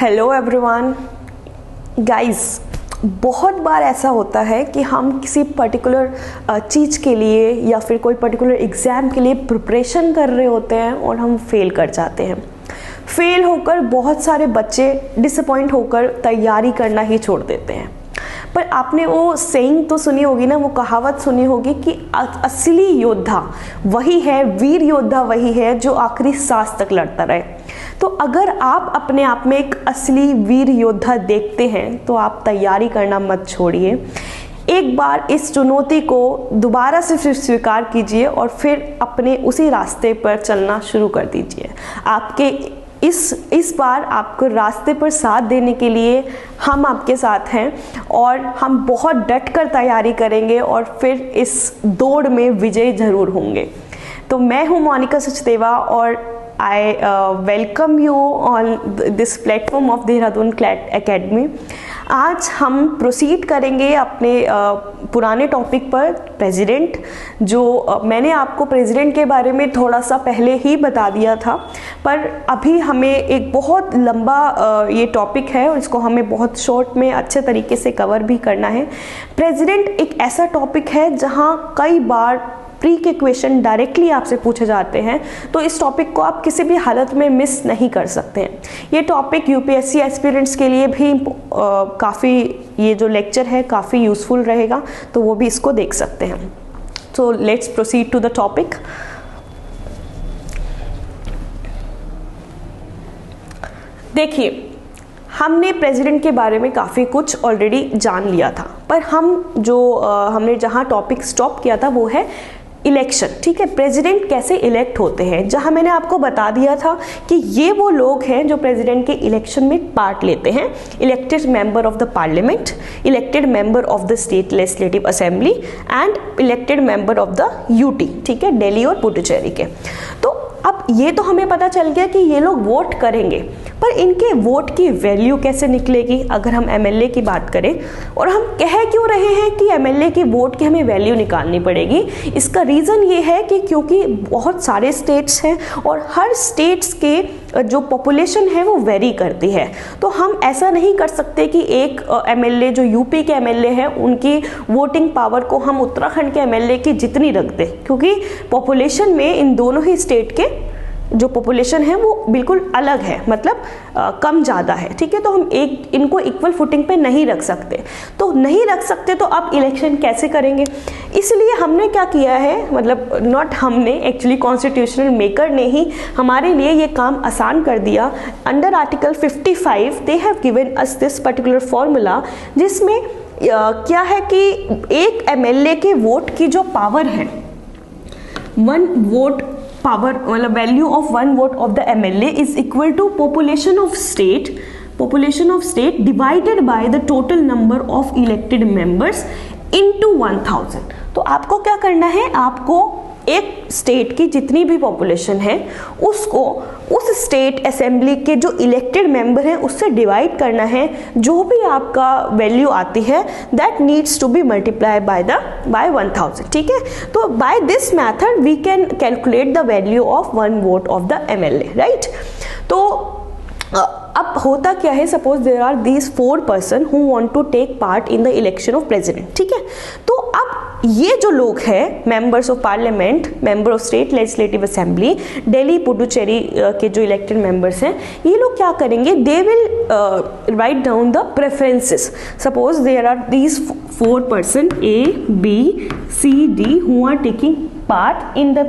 Hello everyone guys, बहुत बार ऐसा होता है कि हम किसी पर्टिकुलर चीज़ के लिए या फिर कोई पर्टिकुलर एग्ज़ाम के लिए प्रिपरेशन कर रहे होते हैं और हम फेल कर जाते हैं। फेल होकर बहुत सारे बच्चे डिसअपॉइंट होकर तैयारी करना ही छोड़ देते हैं। पर आपने वो सेइंग तो सुनी होगी ना, वो कहावत सुनी होगी कि असली योद्धा वही है, वीर योद्धा वही है जो आखिरी सांस तक लड़ता रहे। तो अगर आप अपने आप में एक असली वीर योद्धा देखते हैं तो आप तैयारी करना मत छोड़िए। एक बार इस चुनौती को दोबारा से फिर स्वीकार कीजिए और फिर अपने उसी रास्ते पर चलना शुरू कर दीजिए। आपके इस बार आपको रास्ते पर साथ देने के लिए हम आपके साथ हैं और हम बहुत डट कर तैयारी करेंगे और फिर इस दौड़ में विजयी जरूर होंगे। तो मैं हूं मोनिका सचदेवा और I welcome you on this platform of Dehradun CLAT academy. आज हम प्रोसीड करेंगे अपने पुराने टॉपिक पर, प्रेसिडेंट। जो मैंने आपको प्रेसिडेंट के बारे में थोड़ा सा पहले ही बता दिया था, पर अभी हमें एक बहुत लंबा ये टॉपिक है और इसको हमें बहुत शॉर्ट में अच्छे तरीके से कवर भी करना है। प्रेसिडेंट एक ऐसा टॉपिक है जहाँ कई बार प्री के क्वेश्चन डायरेक्टली आपसे पूछे जाते हैं, तो इस टॉपिक को आप किसी भी हालत में मिस नहीं कर सकते हैं। ये टॉपिक यूपीएससी एस्पिरेंट्स के लिए भी काफ़ी, ये जो लेक्चर है काफ़ी यूज़फुल रहेगा, तो वो भी इसको देख सकते हैं। So let's proceed to the topic. देखिए, हमने प्रेसिडेंट के बारे में काफ़ी कुछ ऑलरेडी जान लिया था, पर हमने जहाँ टॉपिक स्टॉप किया था वो है इलेक्शन। ठीक है, प्रेसिडेंट कैसे इलेक्ट होते हैं, जहां मैंने आपको बता दिया था कि ये वो लोग हैं जो प्रेसिडेंट के इलेक्शन में पार्ट लेते हैं। Elected member of the parliament, elected member of the state legislative assembly and elected member of the UT. ठीक है, दिल्ली और पुडुचेरी के। तो अब ये तो हमें पता चल गया कि ये लोग वोट करेंगे, पर इनके वोट की वैल्यू कैसे निकलेगी अगर हम एमएलए की बात करें। और हम कह क्यों रहे हैं कि एमएलए की वोट की हमें वैल्यू निकालनी पड़ेगी? इसका रीज़न ये है कि क्योंकि बहुत सारे स्टेट्स हैं और हर स्टेट्स के जो पॉपुलेशन है वो वेरी करती है। तो हम ऐसा नहीं कर सकते कि एक एमएलए जो यूपी के एमएलए हैं उनकी वोटिंग पावर को हम उत्तराखंड के एमएलए की जितनी रख दें, क्योंकि पॉपुलेशन में इन दोनों ही स्टेट के जो पॉपुलेशन है वो बिल्कुल अलग है, मतलब कम ज़्यादा है। ठीक है, तो हम इनको इक्वल फुटिंग पे नहीं रख सकते। तो नहीं रख सकते तो अब इलेक्शन कैसे करेंगे? इसलिए हमने क्या किया है, मतलब नॉट हमने, एक्चुअली कॉन्स्टिट्यूशनल मेकर ने ही हमारे लिए ये काम आसान कर दिया। Under article 55 they have given us this particular formula, जिसमें क्या है कि एक एमएलए के वोट की जो पावर है, वन वोट पावर मतलब value of one vote of the MLA is equal to population of state divided by the total number of elected members into 1000। तो आपको क्या करना है, आपको एक स्टेट की जितनी भी पॉपुलेशन है उसको उस स्टेट असेंबली के जो इलेक्टेड मेंबर हैं उससे डिवाइड करना है। जो भी आपका वैल्यू आती है that needs to be multiply by 1000। ठीक है, तो by this method we can calculate the value of one vote of the MLA, right. तो अब होता क्या है, suppose there are these 4 person who want to take part in the election of president. ठीक है, तो अब ये जो लोग हैं, members of parliament, member of state legislative assembly, Delhi Puducherry के जो इलेक्टेड मेंबर्स हैं, ये लोग क्या करेंगे, they will write down the preferences. Suppose there are these 4 person A, B, C, D who are taking part in the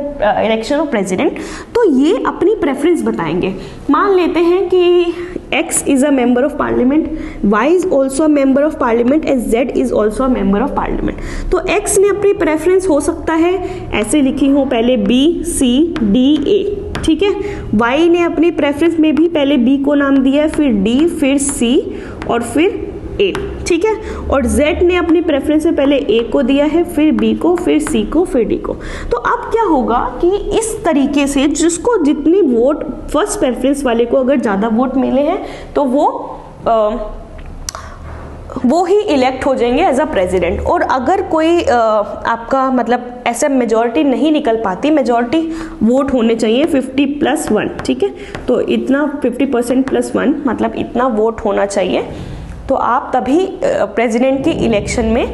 election of president. तो ये अपनी प्रेफरेंस बताएंगे। मान लेते हैं कि X is a member of parliament, Y is also a member of parliament and Z is also a member of parliament। तो X ने अपनी प्रेफरेंस हो सकता है ऐसे लिखी हो, पहले B, C, D, A। ठीक है, Y ने अपनी प्रेफरेंस में भी पहले B को नाम दिया, फिर D, फिर C और फिर A। ठीक है, और Z ने अपनी प्रेफरेंस में पहले A को दिया है, फिर B को, फिर C को, फिर D को। तो अब क्या होगा कि इस तरीके से जिसको जितनी वोट, फर्स्ट प्रेफरेंस वाले को अगर ज़्यादा वोट मिले हैं तो वो ही इलेक्ट हो जाएंगे एज अ प्रेसिडेंट। और अगर कोई आपका मतलब ऐसा मेजॉरिटी नहीं निकल पाती, मेजॉरिटी वोट होने चाहिए 50+1, ठीक है, तो इतना 50% + 1 मतलब इतना वोट होना चाहिए, तो आप तभी प्रेसिडेंट के इलेक्शन में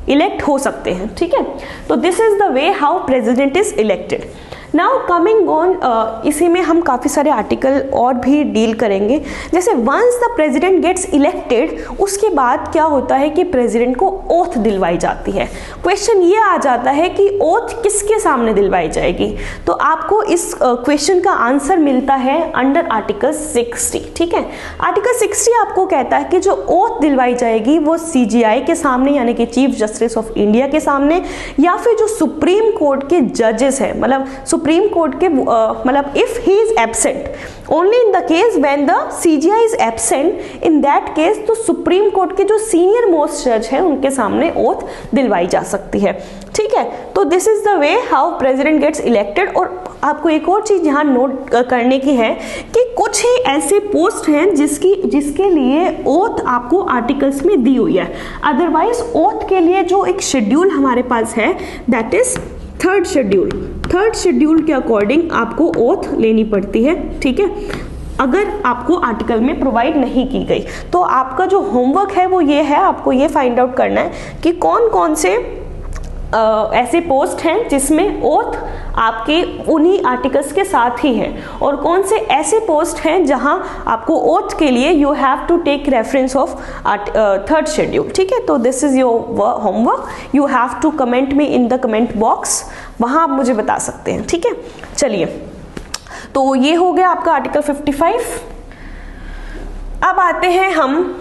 इलेक्ट हो सकते हैं, ठीक है। तो this is the way how president is elected. Now coming on, इसी में हम काफ़ी सारे आर्टिकल और भी डील करेंगे। जैसे once the president gets elected, उसके बाद क्या होता है कि प्रेसिडेंट को ओथ दिलवाई जाती है। क्वेश्चन ये आ जाता है कि ओथ किसके सामने दिलवाई जाएगी, तो आपको इस क्वेश्चन का आंसर मिलता है अंडर आर्टिकल 60, ठीक है। आर्टिकल 60 आपको कहता है कि जो ओथ दिलवाई जाएगी वो CGI के सामने, यानी कि चीफ जस्टिस ऑफ इंडिया के सामने, या फिर जो सुप्रीम कोर्ट के जजेस हैं, मतलब सुप्रीम कोर्ट के मतलब if he is absent, only in the case when the CGI is absent, in that case तो सुप्रीम कोर्ट के जो सीनियर मोस्ट जज हैं उनके सामने ओथ दिलवाई जा सकती है, ठीक है। तो this is the way how president gets elected. और आपको एक और चीज यहाँ नोट करने की है कि कुछ ही ऐसे पोस्ट हैं जिसके लिए ओथ आपको आर्टिकल्स में दी हुई है। अदरवाइज ओथ के लिए जो एक शेड्यूल हमारे पास है, that is third schedule. Third schedule के अकॉर्डिंग आपको ओथ लेनी पड़ती है, ठीक है, अगर आपको आर्टिकल में प्रोवाइड नहीं की गई। तो आपका जो होमवर्क है वो ये है, आपको ये फाइंड आउट करना है कि कौन कौन से ऐसे पोस्ट हैं जिसमें ओथ आपके उन्हीं आर्टिकल्स के साथ ही है, और कौन से ऐसे पोस्ट हैं जहां आपको ओथ के लिए you have to take reference of third schedule, ठीक है। तो this is your homework, you have to comment me in the comment box, वहां आप मुझे बता सकते हैं, ठीक है। चलिए, तो ये हो गया आपका आर्टिकल 55। अब आते हैं हम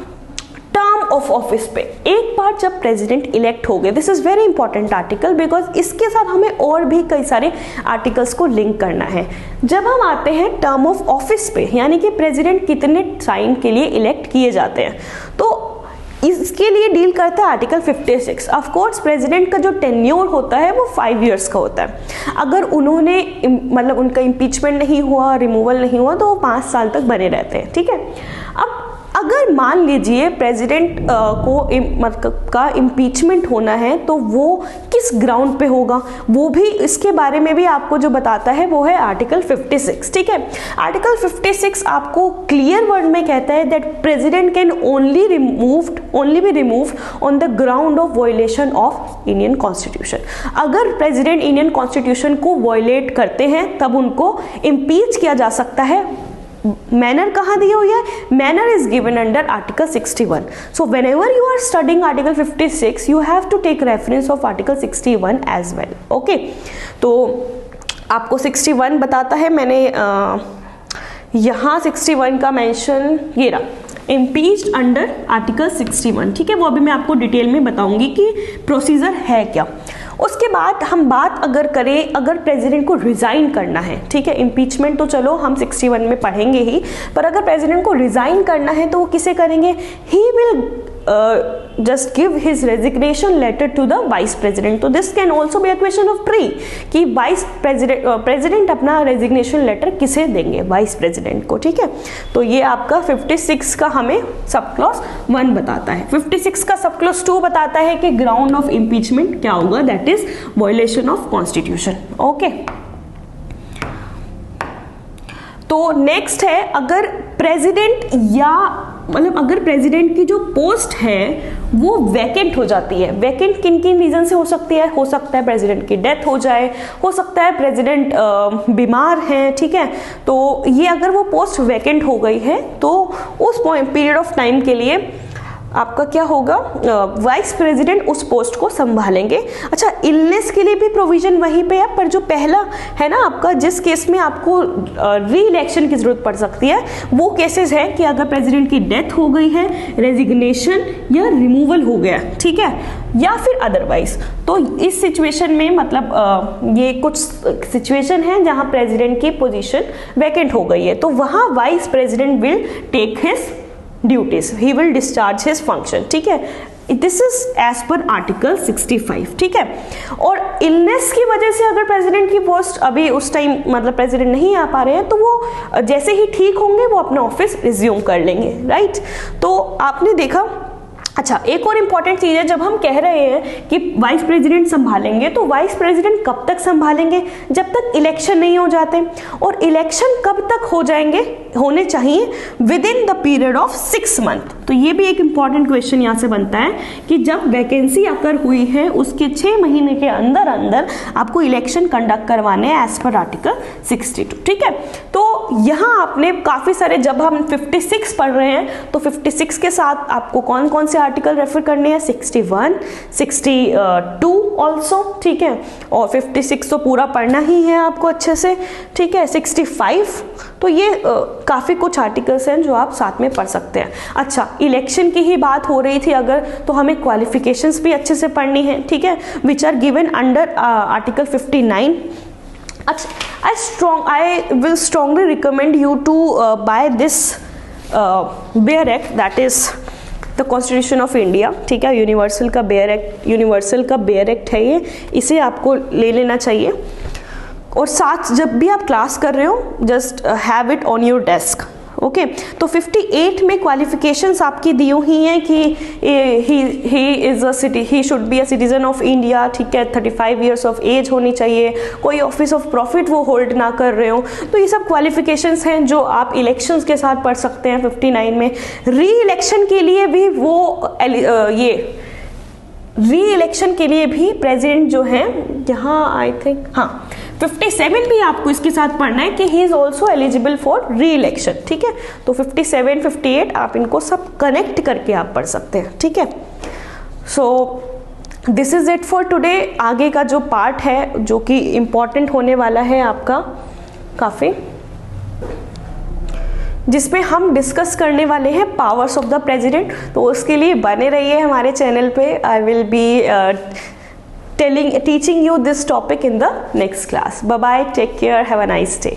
टर्म ऑफ ऑफिस पे। एक बार जब प्रेसिडेंट इलेक्ट हो गए, this is very important article because इसके साथ हमें और भी कई सारे आर्टिकल्स को लिंक करना है। जब हम आते हैं टर्म ऑफ ऑफिस पे, यानी कि प्रेसिडेंट कितने टाइम के लिए इलेक्ट किए जाते हैं, तो इसके लिए डील करता है आर्टिकल 56। ऑफ कोर्स प्रेसिडेंट का जो टेन्योर होता है वो 5 इयर्स का होता है। अगर उन्होंने मतलब उनका इम्पीचमेंट नहीं हुआ, रिमूवल नहीं हुआ, तो वो 5 साल तक बने रहते हैं, ठीक है। अब अगर मान लीजिए प्रेसिडेंट को मतलब का इम्पीचमेंट होना है, तो वो किस ग्राउंड पे होगा, वो भी इसके बारे में भी आपको जो बताता है वो है आर्टिकल 56, ठीक है। आर्टिकल 56 आपको क्लियर वर्ड में कहता है that president can only be removed on the ground of violation of Indian constitution. अगर प्रेसिडेंट इंडियन कॉन्स्टिट्यूशन को वायलेट करते हैं तब उनको इम्पीच किया जा सकता है। मैनर कहाँ दी हुई है? Manner is given under article 61। So whenever you are studying article 56 you have to take reference of article 61 as well, okay. तो आपको 61 बताता है, मैंने यहाँ 61 का मेंशन ये रहा, इम्पीच्ड अंडर आर्टिकल 61, ठीक है। वो अभी मैं आपको डिटेल में बताऊंगी कि प्रोसीजर है क्या। उसके बाद हम बात अगर करें, अगर प्रेसिडेंट को रिजाइन करना है, ठीक है, इम्पीचमेंट तो चलो हम 61 में पढ़ेंगे ही, पर अगर प्रेसिडेंट को रिजाइन करना है तो वो किसे करेंगे? He will just give his resignation letter to the vice president। तो this can also be a question of pre कि vice president president अपना resignation letter किसे देंगे? vice president को, ठीक है। तो ये आपका 56 का हमें सब क्लॉज 1 बताता है। 56 का सब क्लॉज 2 बताता है कि ग्राउंड ऑफ इम्पीचमेंट क्या होगा, that is violation of constitution, okay. तो नेक्स्ट है, अगर प्रेसिडेंट या मतलब अगर प्रेसिडेंट की जो पोस्ट है वो वैकेंट हो जाती है। वैकेंट किन किन रीजन से हो सकती है? हो सकता है प्रेसिडेंट की डेथ हो जाए, हो सकता है प्रेसिडेंट बीमार है, ठीक है। तो ये अगर वो पोस्ट वैकेंट हो गई है तो उस पीरियड ऑफ टाइम के लिए आपका क्या होगा? वाइस प्रेसिडेंट उस पोस्ट को संभालेंगे। अच्छा, इलनेस के लिए भी प्रोविजन वहीं पे है, पर जो पहला है ना आपका, जिस केस में आपको री इलेक्शन की जरूरत पड़ सकती है, वो केसेस है कि अगर प्रेसिडेंट की डेथ हो गई है, रेजिग्नेशन या रिमूवल हो गया, ठीक है, या फिर अदरवाइज। तो इस सिचुएशन में मतलब ये कुछ सिचुएशन है जहां प्रेसिडेंट की पोजीशन वैकेंट हो गई है, तो वहां vice president will take his duties, he will discharge his function, ठीक है। This is as per article 65, ठीक है। और इलनेस की वजह से अगर प्रेसिडेंट की पोस्ट अभी उस टाइम मतलब प्रेसिडेंट नहीं आ पा रहे हैं, तो वो जैसे ही ठीक होंगे वो अपना ऑफिस रिज्यूम कर लेंगे, राइट। तो आपने देखा अच्छा, एक और इम्पॉर्टेंट चीज़ है, जब हम कह रहे हैं कि वाइस प्रेसिडेंट संभालेंगे, तो वाइस प्रेसिडेंट कब तक संभालेंगे? जब तक इलेक्शन नहीं हो जाते। और इलेक्शन कब तक हो जाएंगे, होने चाहिए with in the period of 6 month. तो ये भी एक इम्पॉर्टेंट क्वेश्चन यहाँ से बनता है कि जब वैकेंसी अगर हुई है उसके 6 महीने के अंदर अंदर आपको इलेक्शन कंडक्ट करवाने हैं एज पर आर्टिकल 62। ठीक है, तो यहाँ आपने काफ़ी सारे, जब हम 56 पढ़ रहे हैं तो 56 के साथ आपको कौन कौन से आर्टिकल रेफर करने हैं? 61, 62 ऑल्सो। ठीक है, और 56 तो पूरा पढ़ना ही है आपको अच्छे से। ठीक है, 65, तो ये काफ़ी कुछ आर्टिकल्स हैं जो आप साथ में पढ़ सकते हैं। अच्छा, इलेक्शन की ही बात हो रही थी अगर, तो हमें क्वालिफिकेशंस भी अच्छे से पढ़नी है। ठीक है, which are given under article 59। I will strongly recommend you to buy this bare act, that is the constitution of India. ठीक है, यूनिवर्सल का बेयर एक्ट है ये, इसे आपको ले लेना चाहिए। और साथ जब भी आप क्लास कर रहे हो, just have it on your desk. Okay, तो 58 में क्वालिफिकेशंस आपकी दी हुई हैं कि he should be a citizen of India. ठीक है, 35 ईयर्स ऑफ एज होनी चाहिए, कोई ऑफिस ऑफ प्रॉफिट वो होल्ड ना कर रहे हो। तो ये सब क्वालिफिकेशंस हैं जो आप इलेक्शंस के साथ पढ़ सकते हैं 59 में। री इलेक्शन के लिए भी वो री इलेक्शन के लिए भी प्रेसिडेंट जो है यहाँ, आई थिंक, हाँ, 57 भी आपको इसके साथ पढ़ना है कि he is also eligible for री इलेक्शन। ठीक है, तो 57, 58 आप इनको सब कनेक्ट करके आप पढ़ सकते हैं। ठीक है, so this is it for today. आगे का जो पार्ट है जो कि इम्पॉर्टेंट होने वाला है आपका काफ़ी, जिसमें हम डिस्कस करने वाले हैं पावर्स ऑफ द प्रेसिडेंट। तो उसके लिए बने रहिए हमारे चैनल पे। I will be teaching you this topic in the next class. Bye bye, take care, have a nice day.